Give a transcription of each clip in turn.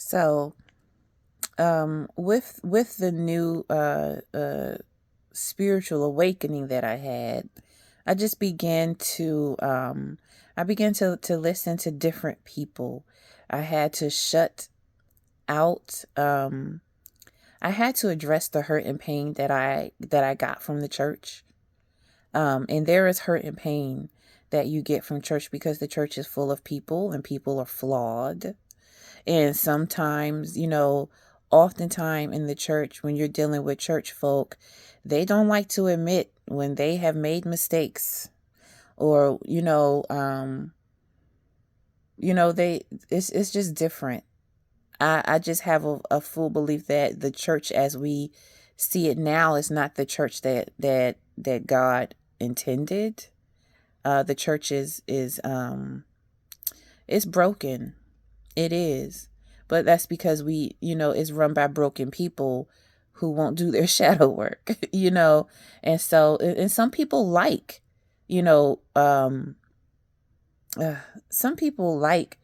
So, with the new spiritual awakening that I had, I just began to I began to listen to different people. I had to shut out. I had to address the hurt and pain that I got from the church. And there is hurt and pain that you get from church because the church is full of people and people are flawed. And sometimes, oftentimes in the church, when you're dealing with church folk, they don't like to admit when they have made mistakes, or, they it's just different. I just have a full belief that the church as we see it now is not the church that God intended. The church is it's broken. It is. But that's because it's run by broken people who won't do their shadow work, And so, and some people you know, um, some people like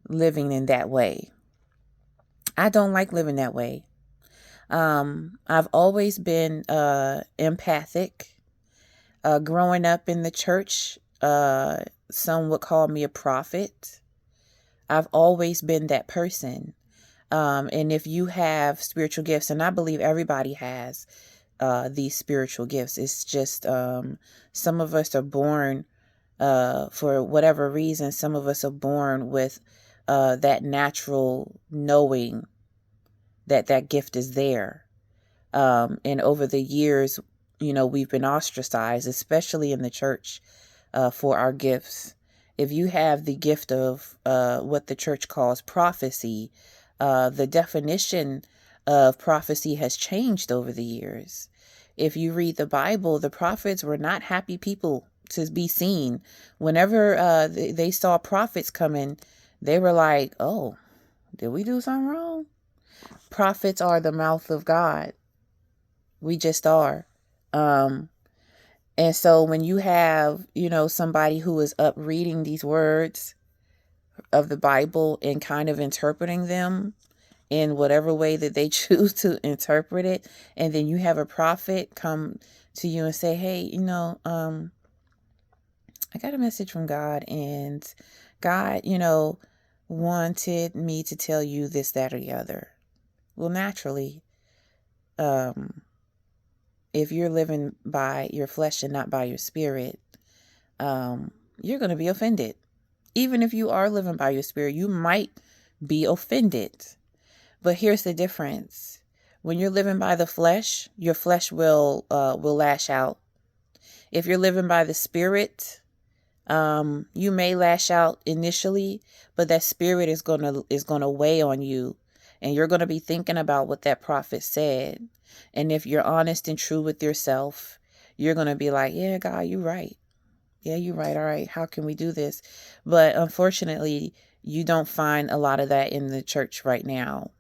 living in that way. I don't like living that way. I've always been empathic. Growing up in the church, some would call me a prophet. I've always been that person. And if you have spiritual gifts, and I believe everybody has these spiritual gifts, it's just some of us are born, for whatever reason, some of us are born with that natural knowing that that gift is there. And over the years, we've been ostracized, especially in the church, for our gifts. If you have the gift of what the church calls prophecy, the definition of prophecy has changed over the years. If you read the Bible, the prophets were not happy people to be seen. Whenever they saw prophets coming, they were like, oh, did we do something wrong? Prophets are the mouth of God. We just are. Um, and so when you have, somebody who is up reading these words of the Bible and kind of interpreting them in whatever way that they choose to interpret it, and then you have a prophet come to you and say, hey, I got a message from God, and God, wanted me to tell you this, that, or the other. Well, naturally, if you're living by your flesh and not by your spirit, you're going to be offended. Even if you are living by your spirit, you might be offended. But here's the difference. When you're living by the flesh, your flesh will lash out. If you're living by the spirit, you may lash out initially, but that spirit is gonna weigh on you, and you're gonna be thinking about what that prophet said. And if you're honest and true with yourself, you're gonna be like, yeah, God, you're right. Yeah, you're right. All right, how can we do this? But unfortunately, you don't find a lot of that in the church right now.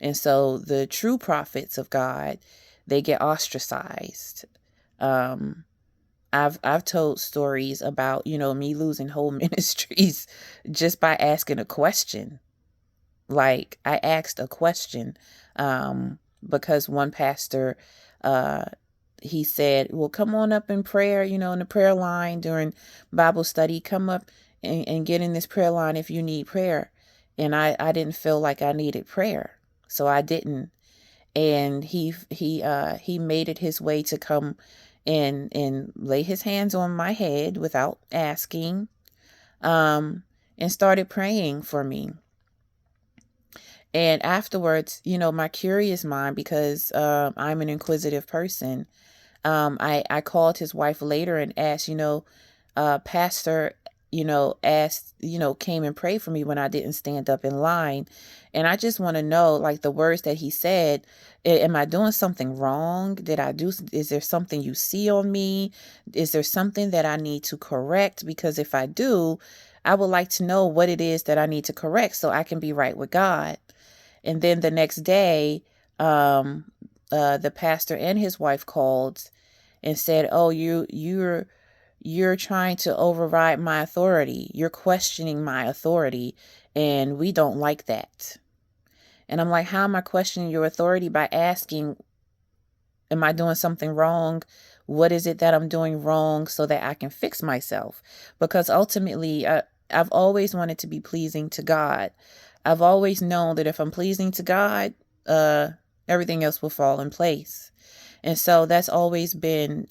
And so the true prophets of God, they get ostracized. Um, I've told stories about, me losing whole ministries just by asking a question. Like, I asked a question, because one pastor, uh, he said, well, come on up in prayer, in the prayer line during Bible study. Come up and get in this prayer line if you need prayer. And I didn't feel like I needed prayer, so I didn't. And he made it his way to come and lay his hands on my head without asking, and started praying for me. And afterwards, my curious mind, because I'm an inquisitive person, I called his wife later and asked, Pastor, asked, came and prayed for me when I didn't stand up in line. And I just want to know, like, the words that he said, am I doing something wrong? Is there something you see on me? Is there something that I need to correct? Because if I do, I would like to know what it is that I need to correct so I can be right with God. And then the next day, the pastor and his wife called and said, "Oh, you're trying to override my authority. You're questioning my authority, and we don't like that." And I'm like, how am I questioning your authority? By asking, am I doing something wrong? What is it that I'm doing wrong so that I can fix myself? Because ultimately, I've always wanted to be pleasing to God. I've always known that if I'm pleasing to God, everything else will fall in place. And so that's always been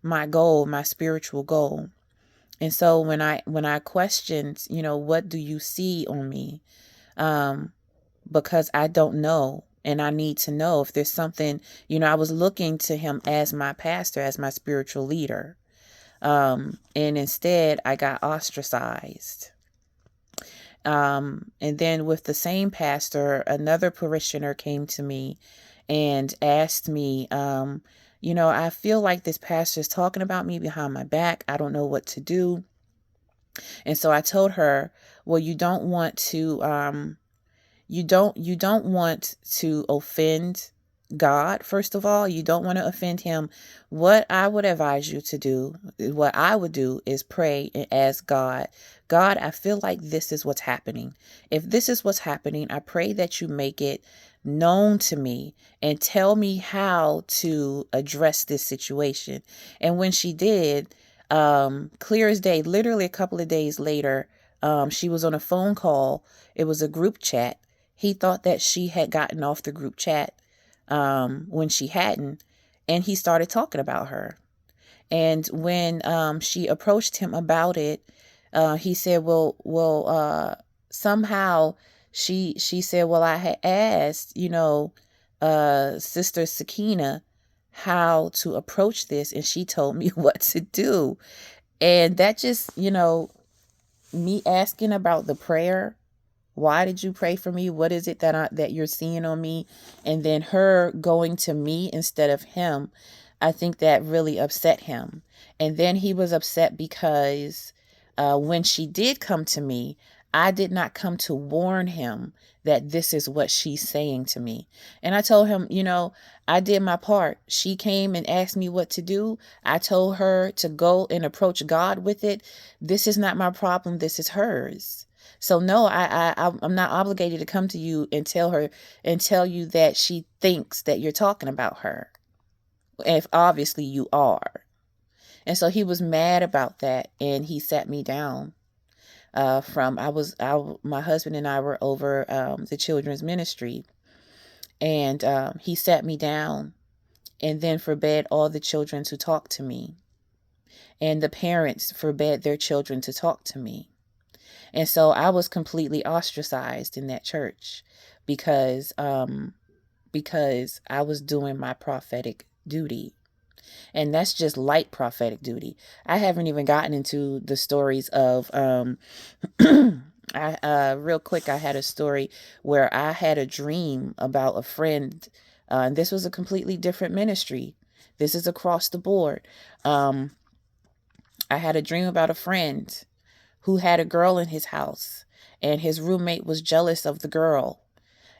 my goal, my spiritual goal. And so when I questioned, what do you see on me? Because I don't know. And I need to know if there's something, I was looking to him as my pastor, as my spiritual leader. And instead I got ostracized. And then with the same pastor, another parishioner came to me and asked me, I feel like this pastor is talking about me behind my back. I don't know what to do. And so I told her, well, you don't want to, you don't want to offend God. First of all, you don't want to offend him. What I would advise you to do, what I would do, is pray and ask God, I feel like this is what's happening. If this is what's happening, I pray that you make it known to me and tell me how to address this situation. And when she did, clear as day, literally a couple of days later, she was on a phone call. It was a group chat. He thought that she had gotten off the group chat when she hadn't, and he started talking about her. And when she approached him about it, he said, somehow she said, well, I had asked, Sister Sakina how to approach this, and she told me what to do. And that just, me asking about the prayer. Why did you pray for me? What is it that you're seeing on me? And then her going to me instead of him, I think that really upset him. And then he was upset because when she did come to me, I did not come to warn him that this is what she's saying to me. And I told him, I did my part. She came and asked me what to do. I told her to go and approach God with it. This is not my problem. This is hers. So no, I'm not obligated to come to you and tell you that she thinks that you're talking about her, if obviously you are. And so he was mad about that, and he sat me down. My husband and I were over the children's ministry, and he sat me down, and then forbade all the children to talk to me, and the parents forbade their children to talk to me. And so I was completely ostracized in that church because I was doing my prophetic duty. And that's just light prophetic duty. I haven't even gotten into the stories of real quick, I had a story where I had a dream about a friend, and this was a completely different ministry. This is across the board. I had a dream about a friend who had a girl in his house, and his roommate was jealous of the girl.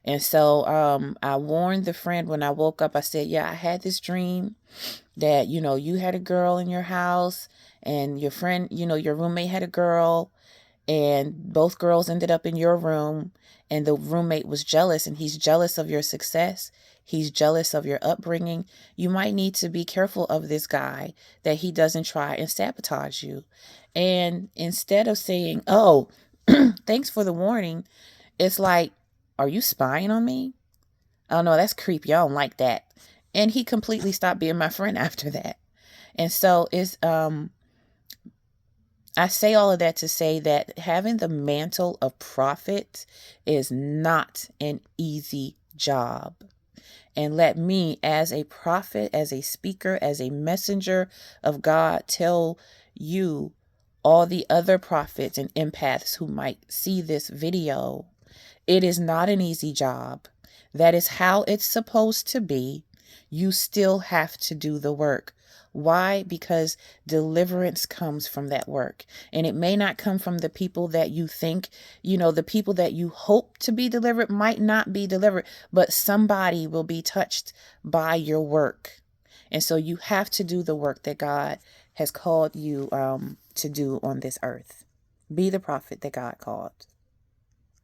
And so I warned the friend when I woke up. I said, yeah, I had this dream that, you had a girl in your house, and your friend, your roommate had a girl, and both girls ended up in your room, and the roommate was jealous, and he's jealous of your success. He's jealous of your upbringing. You might need to be careful of this guy, that he doesn't try and sabotage you. And instead of saying, oh, thanks for the warning, it's like, are you spying on me? Oh no, that's creepy. I don't like that. And he completely stopped being my friend after that. And so I say all of that to say that having the mantle of prophet is not an easy job. And let me, as a prophet, as a speaker, as a messenger of God, tell you, all the other prophets and empaths who might see this video, it is not an easy job. That is how it's supposed to be. You still have to do the work. Why? Because deliverance comes from that work. And it may not come from the people that you think, the people that you hope to be delivered might not be delivered, but somebody will be touched by your work. And so you have to do the work that God has called you to do on this earth. Be the prophet that God called.